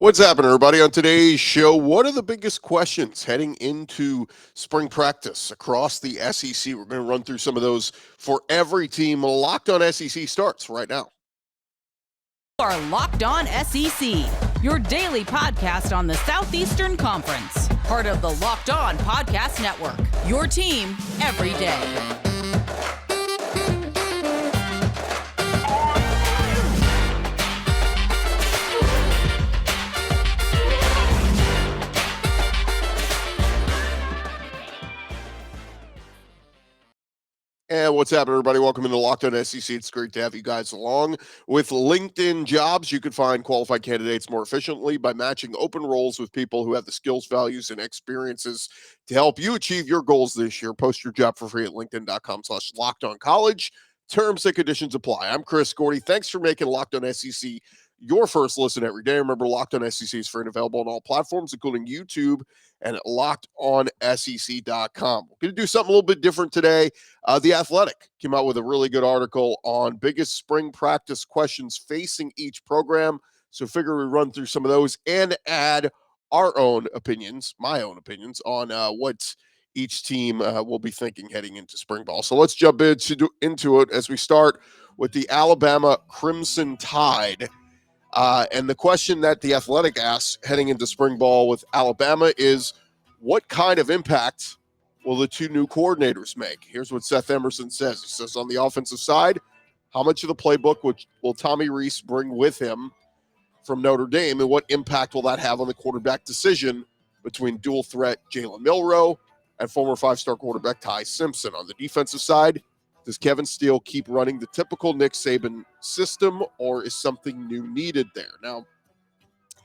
What's happening, everybody? On today's show, what are the biggest questions heading into spring practice across the SEC? We're going to run through some of those for every team. Locked on SEC starts right now. Are Locked On SEC, your daily podcast on the Southeastern Conference. Part of the Locked On Podcast Network, your team every day. And what's happening, everybody? Welcome into Locked On SEC. It's great to have you guys along. With LinkedIn Jobs, you can find qualified candidates more efficiently by matching open roles with people who have the skills, values, and experiences to help you achieve your goals this year. Post your job for free at linkedin.com/lockedoncollege. Terms and conditions apply. I'm Chris Gordy. Thanks for making Locked On SEC your first listen every day. Remember, Locked On SEC is free and available on all platforms, including YouTube and at lockedonsec.com. We're going to do something a little bit different today. The Athletic came out with a really good article on biggest spring practice questions facing each program. So figure we run through some of those and add our own opinions, my own opinions on what each team will be thinking heading into spring ball. So let's jump into it as we start with the Alabama Crimson Tide. And the question that the Athletic asks heading into spring ball with Alabama is, what kind of impact will the two new coordinators make? Here's what Seth Emerson says. He says, on the offensive side, how much of the playbook will Tommy Rees bring with him from Notre Dame, and what impact will that have on the quarterback decision between dual threat Jalen Milroe and former five-star quarterback Ty Simpson? On the defensive side, does Kevin Steele keep running the typical Nick Saban system, or is something new needed there? Now,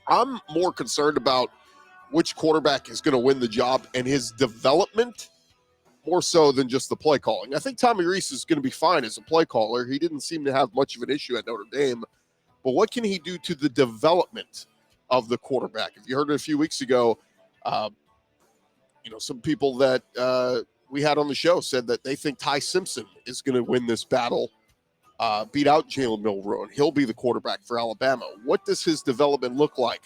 I'm more concerned about which quarterback is going to win the job and his development more so than just the play calling. I think Tommy Rees is going to be fine as a play caller. He didn't seem to have much of an issue at Notre Dame. But what can he do to the development of the quarterback? If you heard it a few weeks ago, some people that we had on the show said that they think Ty Simpson is going to win this battle, beat out Jalen Milroe, and he'll be the quarterback for Alabama. What does his development look like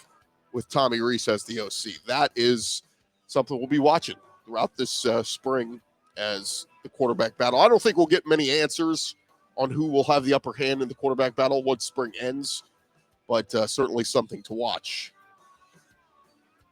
with Tommy Rees as the OC? That is something we'll be watching throughout this spring as the quarterback battle. I don't think we'll get many answers on who will have the upper hand in the quarterback battle once spring ends, but certainly something to watch.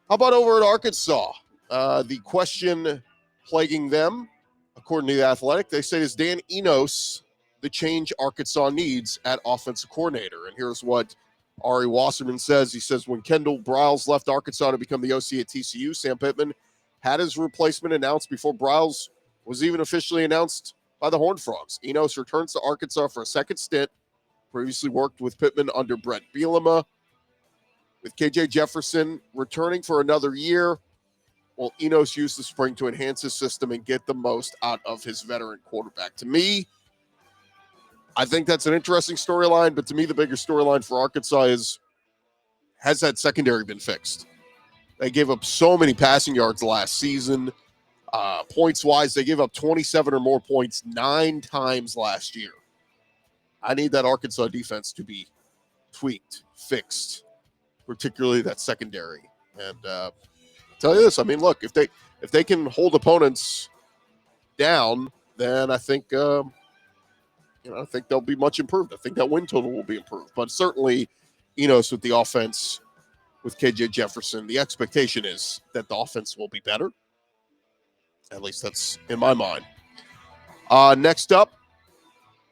How about over at Arkansas? The question plaguing them, according to the Athletic, they say, is Dan Enos the change Arkansas needs at offensive coordinator? And here's what Ari Wasserman says. He says, when Kendall Briles left Arkansas to become the OC at TCU, Sam Pittman had his replacement announced before Briles was even officially announced by the Horned Frogs. Enos returns to Arkansas for a second stint. Previously worked with Pittman under Brett Bielema. With KJ Jefferson returning for another year, will Enos use the spring to enhance his system and get the most out of his veteran quarterback? To me, I think that's an interesting storyline, but to me, the bigger storyline for Arkansas is, has that secondary been fixed? They gave up so many passing yards last season. Points-wise, they gave up 27 or more points 9 times last year. I need that Arkansas defense to be tweaked, fixed, particularly that secondary. And I'll tell you this, I mean, look, if they can hold opponents down, then I think I think they'll be much improved. I think that win total will be improved. But certainly, Enos with the offense, with KJ Jefferson, the expectation is that the offense will be better. At least that's in my mind. Next up,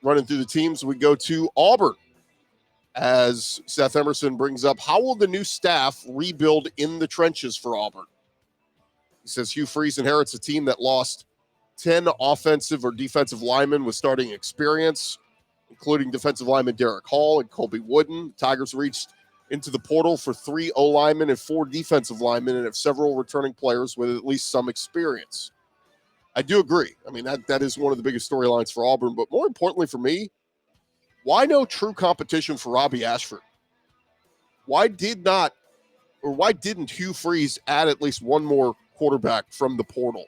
running through the teams, we go to Auburn. As Seth Emerson brings up, how will the new staff rebuild in the trenches for Auburn? He says Hugh Freeze inherits a team that lost 10 offensive or defensive linemen with starting experience, including defensive lineman Derek Hall and Colby Wooden. Tigers reached into the portal for 3 O-linemen and 4 defensive linemen and have several returning players with at least some experience. I do agree. I mean, that is one of the biggest storylines for Auburn. But more importantly for me, why no true competition for Robbie Ashford? Why didn't Hugh Freeze add at least one more quarterback from the portal?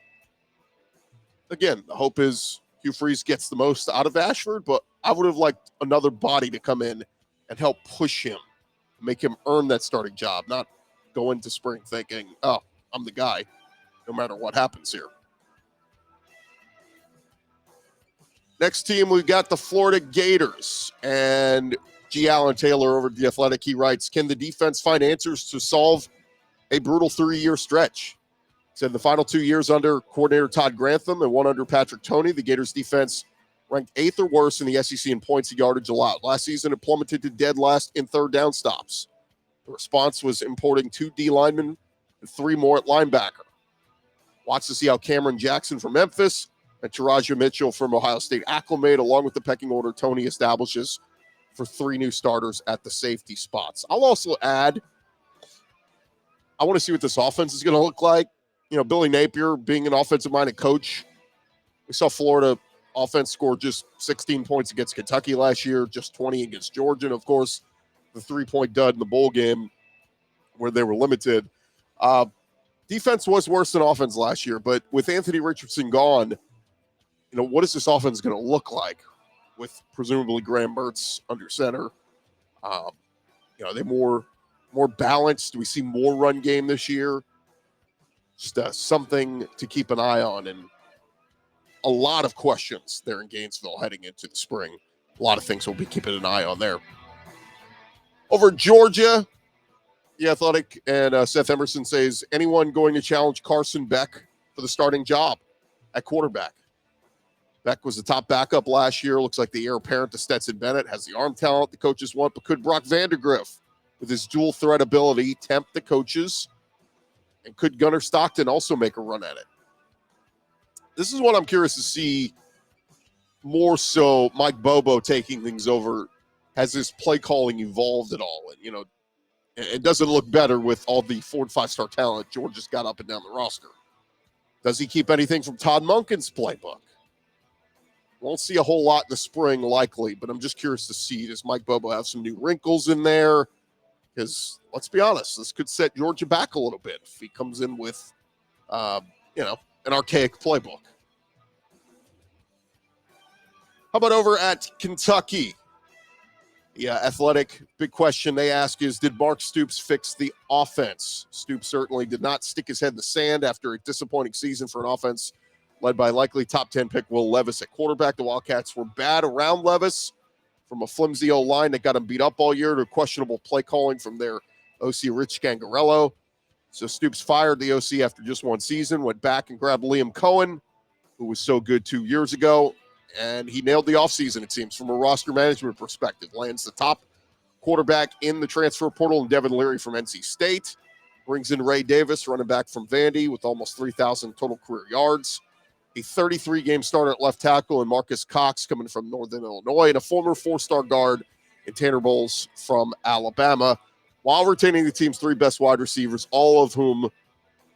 Again, the hope is Hugh Freeze gets the most out of Ashford, but I would have liked another body to come in and help push him make him earn that starting job, not go into spring thinking, oh, I'm the guy, no matter what happens here. Next team, we've got the Florida Gators. And G. Allen Taylor over at The Athletic, he writes, can the defense find answers to solve a brutal 3-year stretch? He said the final 2 years under coordinator Todd Grantham and one under Patrick Toney, the Gators defense ranked 8th or worse in the SEC in points and yardage allowed. Last season, it plummeted to dead last in third down stops. The response was importing 2 D linemen and 3 more at linebacker. Watch to see how Cameron Jackson from Memphis and Taraja Mitchell from Ohio State acclimate, along with the pecking order Toney establishes for 3 new starters at the safety spots. I'll also add, I want to see what this offense is going to look like. You know, Billy Napier being an offensive-minded coach. We saw Florida offense score just 16 points against Kentucky last year, just 20 against Georgia, and of course, the 3-point dud in the bowl game where they were limited. Defense was worse than offense last year, but with Anthony Richardson gone, you know, what is this offense going to look like with presumably Graham Mertz under center? You know, are they more balanced? Do we see more run game this year? Just something to keep an eye on, and a lot of questions there in Gainesville heading into the spring. A lot of things we'll be keeping an eye on there. Over Georgia, The Athletic and Seth Emerson says, anyone going to challenge Carson Beck for the starting job at quarterback? Beck was the top backup last year. Looks like the heir apparent to Stetson Bennett, has the arm talent the coaches want, but could Brock Vandegrift, with his dual threat ability, tempt the coaches? And could Gunnar Stockton also make a run at it? This is what I'm curious to see more so Mike Bobo taking things over. Has his play calling evolved at all? And, you know, it doesn't look better with all the 4- and 5-star talent Georgia's got up and down the roster. Does he keep anything from Todd Monken's playbook? Won't see a whole lot in the spring, likely, but I'm just curious to see, does Mike Bobo have some new wrinkles in there? Because, let's be honest, this could set Georgia back a little bit if he comes in with, you know, an archaic playbook. How about over at Kentucky? Yeah, Athletic, big question they ask is, did Mark Stoops fix the offense? Stoops certainly did not stick his head in the sand after a disappointing season for an offense led by likely top 10 pick Will Levis at quarterback. The Wildcats were bad around Levis, from a flimsy O-line that got him beat up all year to questionable play calling from their OC Rich Scangarello. So Stoops fired the OC after just one season, went back and grabbed Liam Cohen, who was so good 2 years ago, and he nailed the offseason, it seems, from a roster management perspective. Lands the top quarterback in the transfer portal, and Devin Leary from NC State. Brings in Ray Davis, running back from Vandy, with almost 3,000 total career yards. A 33-game starter at left tackle, and Marcus Cox coming from Northern Illinois, and a former 4-star guard in Tanner Bowles from Alabama, while retaining the team's 3 best wide receivers, all of whom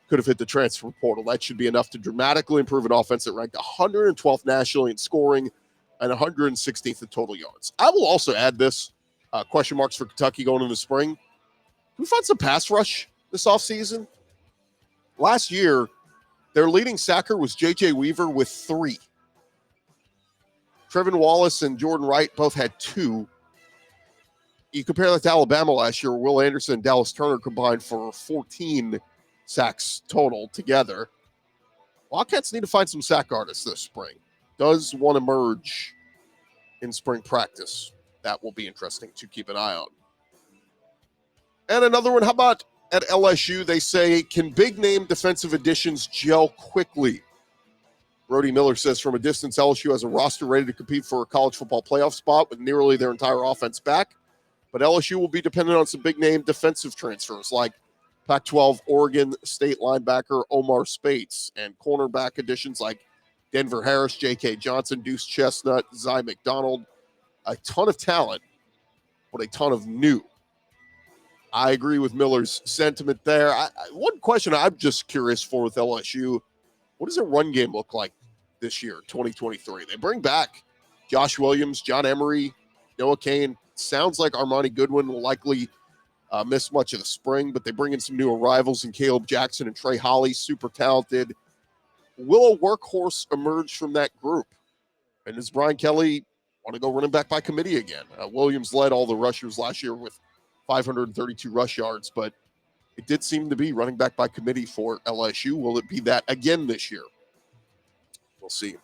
could have hit the transfer portal. That should be enough to dramatically improve an offense that ranked 112th nationally in scoring and 116th in total yards. I will also add this, question marks for Kentucky going into the spring. Can we find some pass rush this offseason? Last year, their leading sacker was J.J. Weaver with 3. Trevin Wallace and Jordan Wright both had 2. You compare that to Alabama last year, Will Anderson and Dallas Turner combined for 14 sacks total together. Wildcats need to find some sack artists this spring. Does one emerge in spring practice? That will be interesting to keep an eye on. And another one, how about at LSU, they say, can big-name defensive additions gel quickly? Brody Miller says, from a distance, LSU has a roster ready to compete for a college football playoff spot with nearly their entire offense back. But LSU will be dependent on some big-name defensive transfers like Pac-12 Oregon State linebacker Omar Spates and cornerback additions like Denver Harris, J.K. Johnson, Deuce Chestnut, Zy McDonald. A ton of talent, but a ton of new. I agree with Miller's sentiment there. One question I'm just curious for with LSU, what does their run game look like this year, 2023? They bring back Josh Williams, John Emery, Noah Kane. Sounds like Armani Goodwin will likely miss much of the spring, but they bring in some new arrivals in Caleb Jackson and Trey Holly, super talented. Will a workhorse emerge from that group? And does Brian Kelly want to go running back by committee again? Williams led all the rushers last year with 532 rush yards, but it did seem to be running back by committee for LSU. Will it be that again this year? We'll see.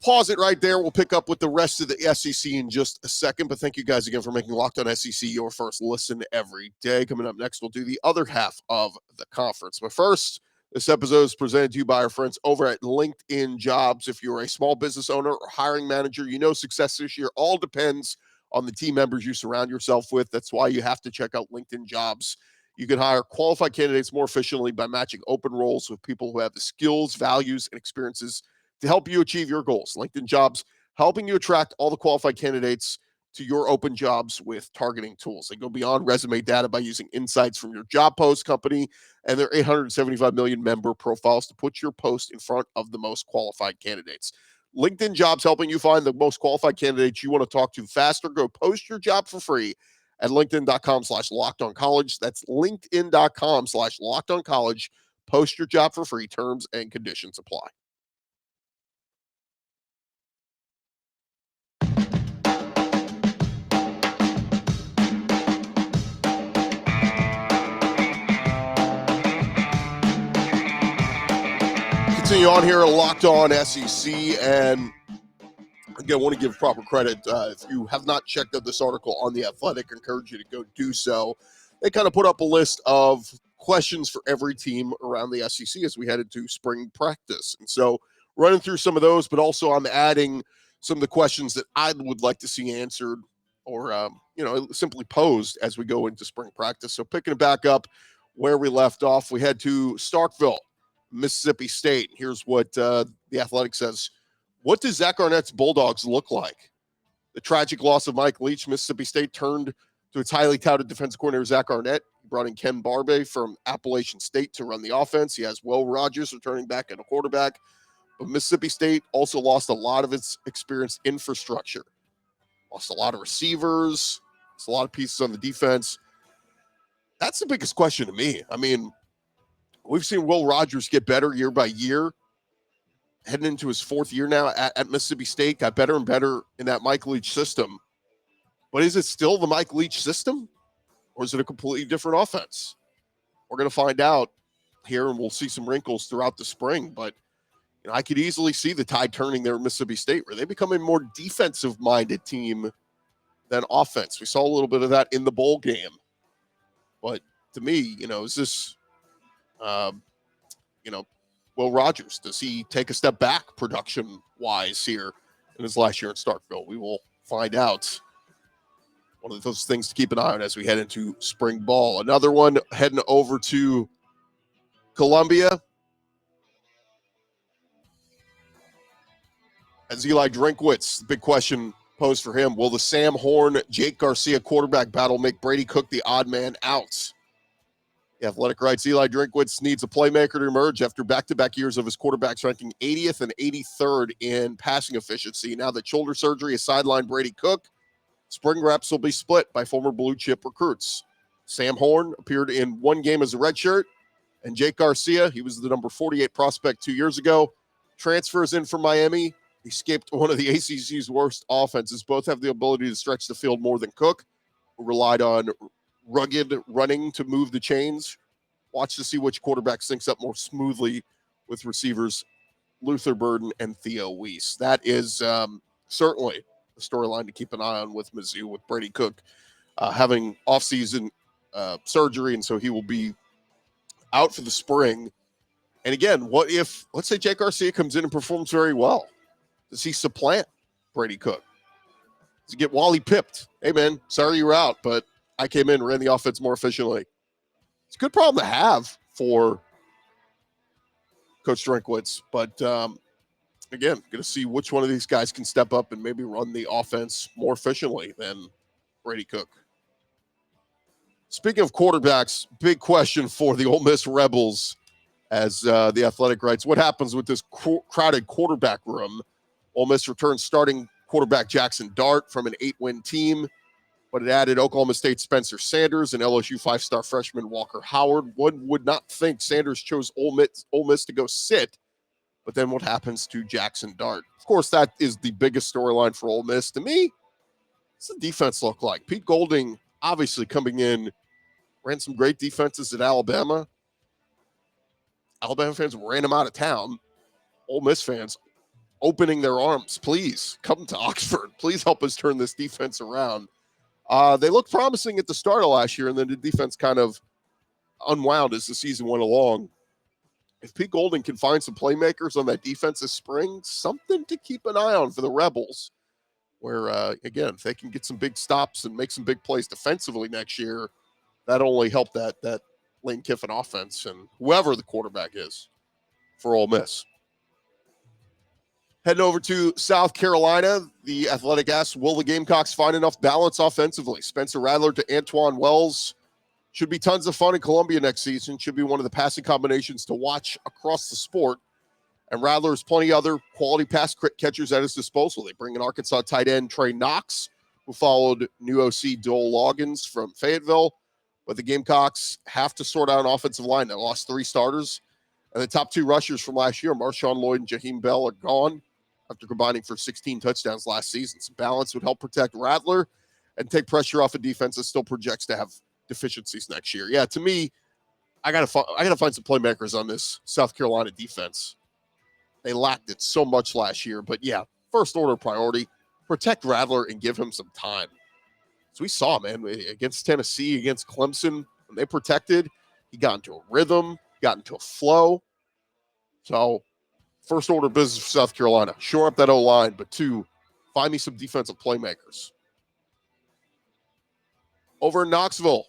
Pause it right there. We'll pick up with the rest of the SEC in just a second. But thank you guys again for making Locked On SEC your first listen every day. Coming up next, we'll do the other half of the conference. But first, this episode is presented to you by our friends over at LinkedIn Jobs. If you're a small business owner or hiring manager, you know success this year all depends on the team members you surround yourself with. That's why you have to check out LinkedIn Jobs. You can hire qualified candidates more efficiently by matching open roles with people who have the skills, values, and experiences to help you achieve your goals. LinkedIn Jobs helping you attract all the qualified candidates to your open jobs with targeting tools. They go beyond resume data by using insights from your job post company and their 875 million member profiles to put your post in front of the most qualified candidates. LinkedIn Jobs helping you find the most qualified candidates you want to talk to faster. Go post your job for free at linkedin.com/lockedoncollege. That's linkedin.com/lockedoncollege. Post your job for free. Terms and conditions apply. Continue on here, Locked On SEC, and again, I want to give proper credit. If you have not checked out this article on The Athletic, I encourage you to go do so. They kind of put up a list of questions for every team around the SEC as we head into spring practice. And so running through some of those, but also I'm adding some of the questions that I would like to see answered or, simply posed as we go into spring practice. So picking it back up where we left off, we head to Starkville, Mississippi State. Here's what The Athletic says. What does Zach Arnett's Bulldogs look like? The tragic loss of Mike Leach, Mississippi State turned to its highly touted defensive coordinator, Zach Arnett. He brought in Ken Barbe from Appalachian State to run the offense. He has Will Rogers returning back at a quarterback. But Mississippi State also lost a lot of its experienced infrastructure. Lost a lot of receivers. Lost a lot of pieces on the defense. That's the biggest question to me. I mean, we've seen Will Rogers get better year by year. Heading into his fourth year now at Mississippi State, got better and better in that Mike Leach system. But is it still the Mike Leach system? Or is it a completely different offense? We're going to find out here, and we'll see some wrinkles throughout the spring. But I could easily see the tide turning there at Mississippi State, where they become a more defensive-minded team than offense. We saw a little bit of that in the bowl game. But to me, is this, Will Rogers, does he take a step back production-wise here in his last year in Starkville? We will find out. One of those things to keep an eye on as we head into spring ball. Another one heading over to Columbia. As Eli Drinkwitz, the big question posed for him, will the Sam Horn, Jake Garcia quarterback battle make Brady Cook the odd man out? The Athletic writes, Eli Drinkwitz needs a playmaker to emerge after back-to-back years of his quarterbacks ranking 80th and 83rd in passing efficiency. Now that shoulder surgery has sidelined Brady Cook, spring reps will be split by former blue-chip recruits. Sam Horn appeared in one game as a redshirt, and Jake Garcia, he was the number 48 prospect 2 years ago, transfers in from Miami. He escaped one of the ACC's worst offenses. Both have the ability to stretch the field more than Cook, who relied on rugged running to move the chains. Watch to see which quarterback syncs up more smoothly with receivers Luther Burden and Theo Weiss. That is certainly a storyline to keep an eye on with Mizzou, with Brady Cook having offseason surgery, and so he will be out for the spring. And again, what if, let's say Jake Garcia comes in and performs very well? Does he supplant Brady Cook? Does he get Wally pipped? Hey, man, sorry you were out, but I came in and ran the offense more efficiently. It's a good problem to have for Coach Drinkwitz. But, again, going to see which one of these guys can step up and maybe run the offense more efficiently than Brady Cook. Speaking of quarterbacks, big question for the Ole Miss Rebels, as the Athletic writes, what happens with this crowded quarterback room? Ole Miss returns starting quarterback Jackson Dart from an 8-win team, but it added Oklahoma State Spencer Sanders and LSU 5-star freshman Walker Howard. One would not think Sanders chose Ole Miss to go sit, but then what happens to Jackson Dart? Of course, that is the biggest storyline for Ole Miss. To me, What's the defense look like? Pete Golding obviously coming in, ran some great defenses at Alabama. Alabama fans ran him out of town. Ole Miss fans opening their arms. Please come to Oxford. Please help us turn this defense around. They looked promising at the start of last year, and then the defense kind of unwound as the season went along. If Pete Golding can find some playmakers on that defense this spring, something to keep an eye on for the Rebels, where, again, if they can get some big stops and make some big plays defensively next year, that'll only help that Lane Kiffin offense and whoever the quarterback is for Ole Miss. Heading over to South Carolina, the Athletic asks, will the Gamecocks find enough balance offensively? Spencer Rattler to Antoine Wells. Should be tons of fun in Columbia next season. Should be one of the passing combinations to watch across the sport. And Rattler has plenty of other quality pass catchers at his disposal. They bring in Arkansas tight end Trey Knox, who followed new OC Dole Loggins from Fayetteville. But the Gamecocks have to sort out an offensive line that lost 3 starters. And the top 2 rushers from last year, Marshawn Lloyd and Jaheim Bell, are gone after combining for 16 touchdowns last season. Some balance would help protect Rattler and take pressure off a defense that still projects to have deficiencies next year. Yeah, to me, I gotta find some playmakers on this South Carolina defense. They lacked it so much last year, but yeah, first order priority, protect Rattler and give him some time. So we saw, man, against Tennessee, against Clemson, when they protected, he got into a rhythm, got into a flow. So first order business for South Carolina. Shore up that O-line, but 2, find me some defensive playmakers. Over in Knoxville,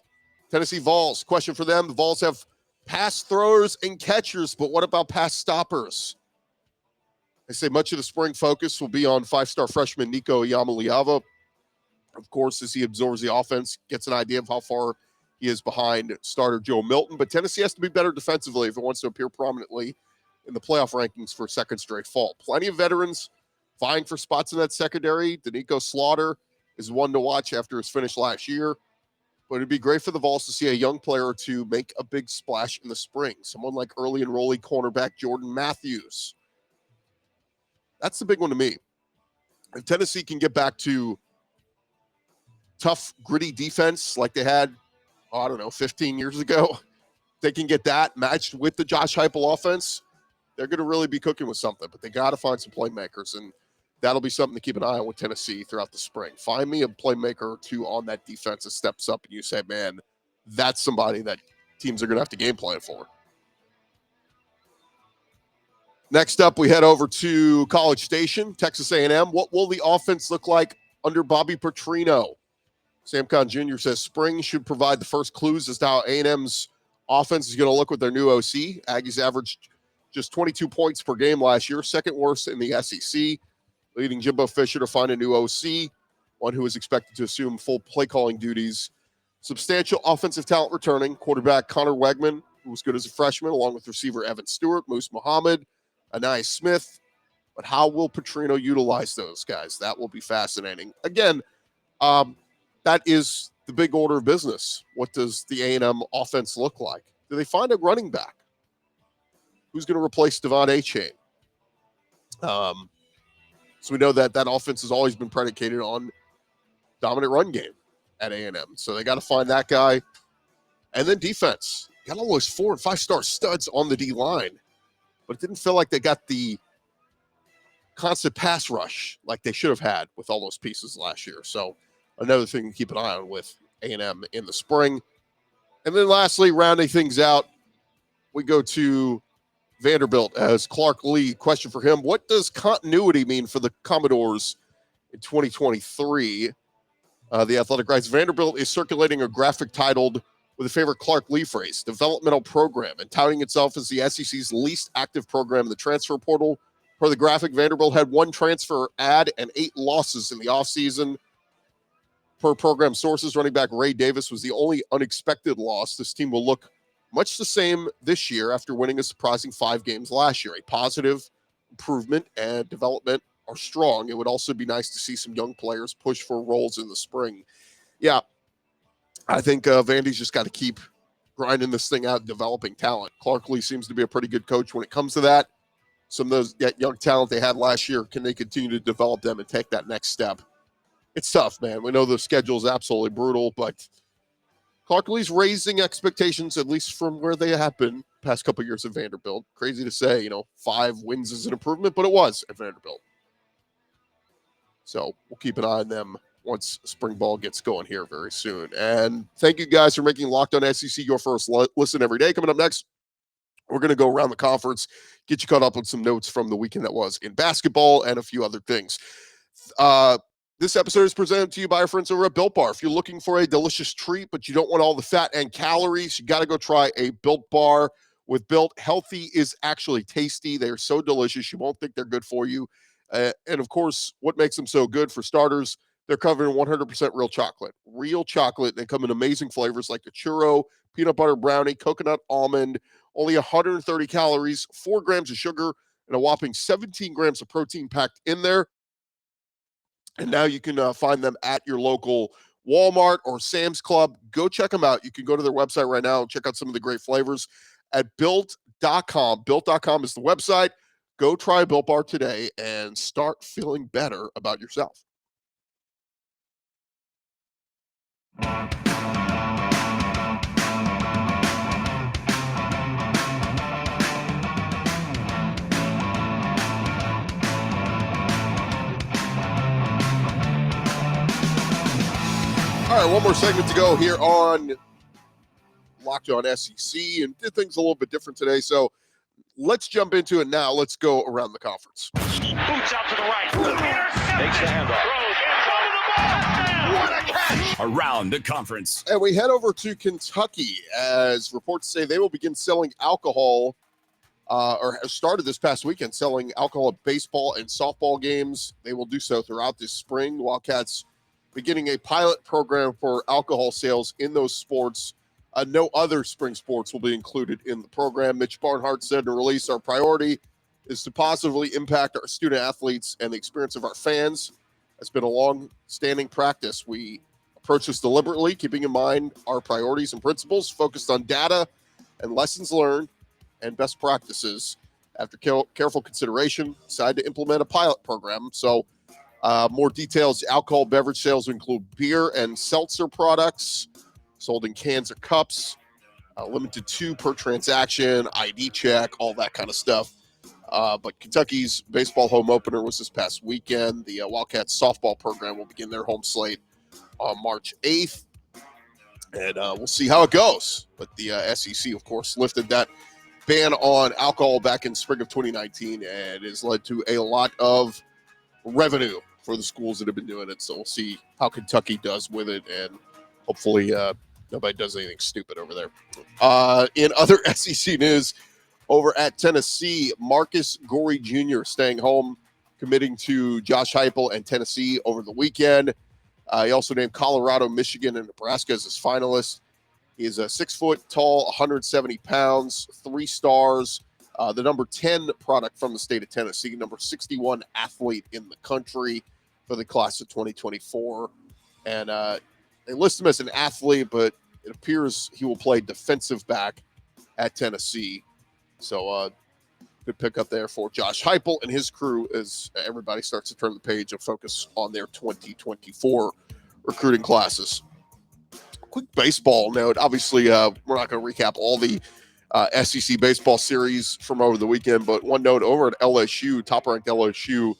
Tennessee Vols. Question for them. The Vols have pass throwers and catchers, but what about pass stoppers? They say much of the spring focus will be on 5-star freshman Nico Iamaleava. Of course, as he absorbs the offense, gets an idea of how far he is behind starter Joe Milton. But Tennessee has to be better defensively if it wants to appear prominently in the playoff rankings for a second straight fall. Plenty of veterans vying for spots in that secondary. Danico Slaughter is one to watch after his finish last year. But it'd be great for the Vols to see a young player or two make a big splash in the spring. Someone like early enrollee cornerback Jordan Matthews. That's the big one to me. If Tennessee can get back to tough, gritty defense like they had, 15 years ago, they can get that matched with the Josh Heupel offense, they're going to really be cooking with something. But they got to find some playmakers, and that'll be something to keep an eye on with Tennessee throughout the spring. Find me a playmaker or 2 on that defense that steps up and you say, man, that's somebody that teams are going to have to game plan for. Next up, we head over to College Station, Texas A&M. What will the offense look like under Bobby Petrino? Sam Conn Jr. says spring should provide the first clues as to how A&M's offense is going to look with their new OC. Aggies averaged just 22 points per game last year, second worst in the SEC, leading Jimbo Fisher to find a new OC, one who is expected to assume full play-calling duties. Substantial offensive talent returning, quarterback Connor Wegman, who was good as a freshman, along with receiver Evan Stewart, Moose Muhammad, Anais Smith. But how will Petrino utilize those guys? That will be fascinating. Again, that is the big order of business. What does the A&M offense look like? Do they find a running back? Who's going to replace Devon Achane? So we know that offense has always been predicated on dominant run game at A&M. So they got to find that guy. And then defense. Got all those 4- and 5-star studs on the D-line. But it didn't feel like they got the constant pass rush like they should have had with all those pieces last year. So another thing to keep an eye on with A&M in the spring. And then lastly, rounding things out, we go to Vanderbilt as Clark Lee. Question for him. What does continuity mean for the Commodores in 2023? The Athletic writes, Vanderbilt is circulating a graphic titled with a favorite Clark Lee phrase, developmental program, and touting itself as the SEC's least active program in the transfer portal. Per the graphic, Vanderbilt had 1 transfer add and 8 losses in the offseason. Per program sources, running back Ray Davis was the only unexpected loss. This team will look much the same this year after winning a surprising 5 games last year. A positive improvement and development are strong. It would also be nice to see some young players push for roles in the spring. Yeah, I think Vandy's just got to keep grinding this thing out and developing talent. Clark Lee seems to be a pretty good coach when it comes to that. Some of that young talent they had last year, can they continue to develop them and take that next step it's tough, man. We know the schedule is absolutely brutal, but Clark Lee's raising expectations, at least from where they have been past couple of years at Vanderbilt. Crazy to say, 5 wins is an improvement, but it was at Vanderbilt. So we'll keep an eye on them once spring ball gets going here very soon. And thank you guys for making Locked On SEC your first listen every day. Coming up next, we're going to go around the conference, get you caught up on some notes from the weekend that was in basketball and a few other things. This episode is presented to you by our friends over at Built Bar. If you're looking for a delicious treat, but you don't want all the fat and calories, you got to go try a Built Bar. With Built, healthy is actually tasty. They are so delicious, you won't think they're good for you. And of course, what makes them so good? For starters, they're covered in 100% real chocolate. Real chocolate. They come in amazing flavors like the churro, peanut butter brownie, coconut almond. Only 130 calories, 4 grams of sugar, and a whopping 17 grams of protein packed in there. And now you can find them at your local Walmart or Sam's Club. Go check them out. You can go to their website right now and check out some of the great flavors at Built.com. Built.com is the website. Go try a Built Bar today and start feeling better about yourself. All right, one more segment to go here on Locked On SEC, and did things a little bit different today. So let's jump into it now. Let's go around the conference. Boots out to the right. Takes the handoff. What a catch! Around the conference. And we head over to Kentucky as reports say they will begin selling alcohol, or started this past weekend selling alcohol at baseball and softball games. They will do so throughout this spring. Wildcats beginning a pilot program for alcohol sales in those sports. No other spring sports will be included in the program. Mitch Barnhart said in a release, our priority is to positively impact our student athletes and the experience of our fans. It's been a long-standing practice. We approach this deliberately, keeping in mind our priorities and principles, focused on data and lessons learned and best practices. After careful consideration, decided to implement a pilot program. So more details, alcohol beverage sales include beer and seltzer products sold in cans or cups, limited 2 per transaction, ID check, all that kind of stuff. But Kentucky's baseball home opener was this past weekend. The Wildcats softball program will begin their home slate on March 8th. And we'll see how it goes. But the SEC, of course, lifted that ban on alcohol back in spring of 2019, and has led to a lot of revenue for the schools that have been doing it. So we'll see how Kentucky does with it, and hopefully nobody does anything stupid over there. In other SEC news, over at Tennessee, Marcus Gorey Jr. staying home, committing to Josh Heupel and Tennessee over the weekend. He also named Colorado, Michigan, and Nebraska as his finalists. He is a 6 foot tall, 170 pounds, 3 stars, the number 10 product from the state of Tennessee, number 61 athlete in the country for the class of 2024. And they list him as an athlete, but it appears he will play defensive back at Tennessee. So good pick up there for Josh Heupel and his crew as everybody starts to turn the page and focus on their 2024 recruiting classes. Quick baseball note. Obviously, we're not going to recap all the SEC baseball series from over the weekend, but one note over at LSU, top-ranked LSU,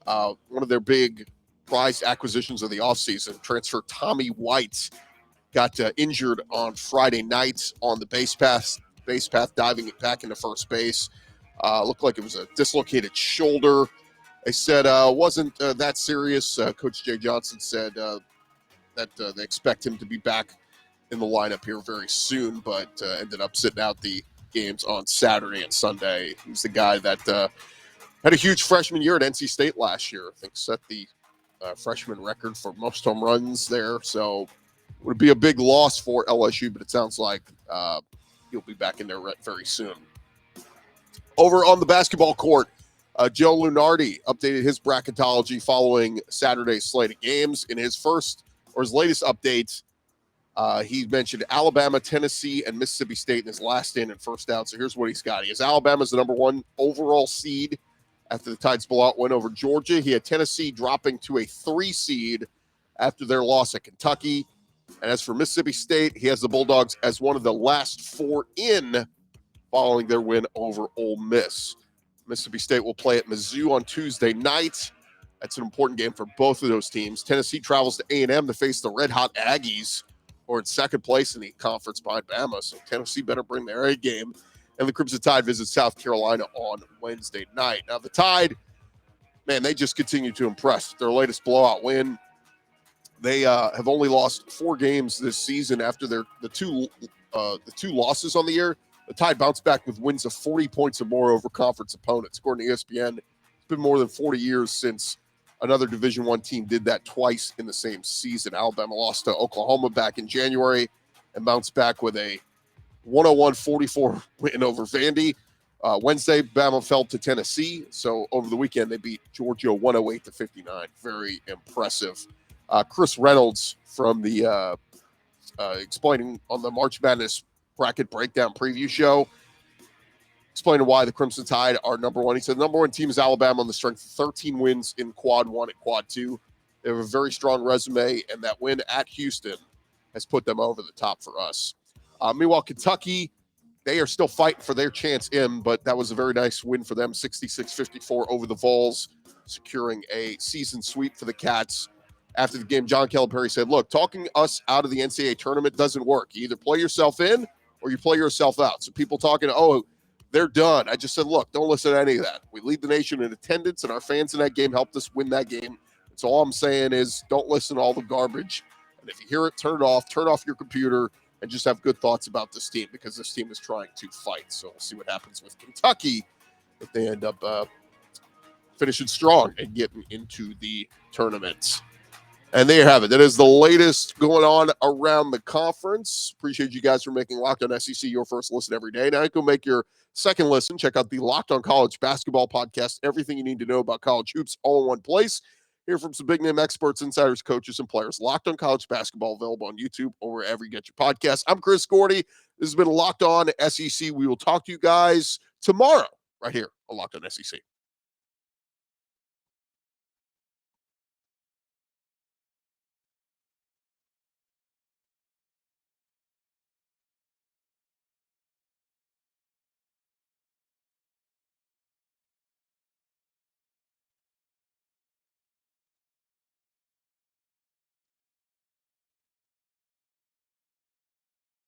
one of their big prized acquisitions of the offseason, transfer Tommy White, got injured on Friday night on the base path diving it back into first base. Looked like it was a dislocated shoulder. They said wasn't that serious. Coach Jay Johnson said that they expect him to be back in the lineup here very soon, but ended up sitting out the games on Saturday and Sunday. He's the guy that had a huge freshman year at NC State last year. I think set the freshman record for most home runs there. So it would be a big loss for LSU, but it sounds like he'll be back in there very soon. Over on the basketball court, Joe Lunardi updated his bracketology following Saturday's slate of games. In his latest update, he mentioned Alabama, Tennessee, and Mississippi State in his last in and first out. So here's what he's got. He has Alabama as the number 1 overall seed after the Tide's blowout win over Georgia. He had Tennessee dropping to a 3 seed after their loss at Kentucky. And as for Mississippi State, he has the Bulldogs as one of the last 4 in following their win over Ole Miss. Mississippi State will play at Mizzou on Tuesday night. That's an important game for both of those teams. Tennessee travels to A&M to face the red-hot Aggies, who are in second place in the conference behind Bama. So Tennessee better bring their A game. And the Crimson Tide visits South Carolina on Wednesday night. Now, the Tide, man, they just continue to impress. Their latest blowout win. They have only lost 4 games this season after the two losses on the year. The Tide bounced back with wins of 40 points or more over conference opponents. According to ESPN, it's been more than 40 years since another Division I team did that twice in the same season. Alabama lost to Oklahoma back in January and bounced back with a 101-44 win over Vandy. Wednesday, Bama fell to Tennessee. So over the weekend, they beat Georgia 108-59. Very impressive. Chris Reynolds from the explaining on the March Madness bracket breakdown preview show, explaining why the Crimson Tide are number 1. He said the number 1 team is Alabama on the strength of 13 wins in Quad 1 and Quad 2. They have a very strong resume, and that win at Houston has put them over the top for us. Meanwhile, Kentucky, they are still fighting for their chance in, but that was a very nice win for them, 66-54 over the Vols, securing a season sweep for the Cats. After the game, John Calipari said, look, talking us out of the NCAA tournament doesn't work. You either play yourself in or you play yourself out. So people talking, oh, they're done. I just said, look, don't listen to any of that. We lead the nation in attendance, and our fans in that game helped us win that game. So all I'm saying is don't listen to all the garbage. And if you hear it, turn off your computer, and just have good thoughts about this team, because this team is trying to fight. So we'll see what happens with Kentucky if they end up finishing strong and getting into the tournament. And there you have it. That is the latest going on around the conference. Appreciate you guys for making Locked On SEC your first listen every day. Now you can make your second listen. Check out the Locked On College Basketball Podcast. Everything you need to know about college hoops all in one place. Hear from some big-name experts, insiders, coaches, and players. Locked On College Basketball, available on YouTube or wherever you get your podcasts. I'm Chris Gordy. This has been Locked On SEC. We will talk to you guys tomorrow right here on Locked On SEC.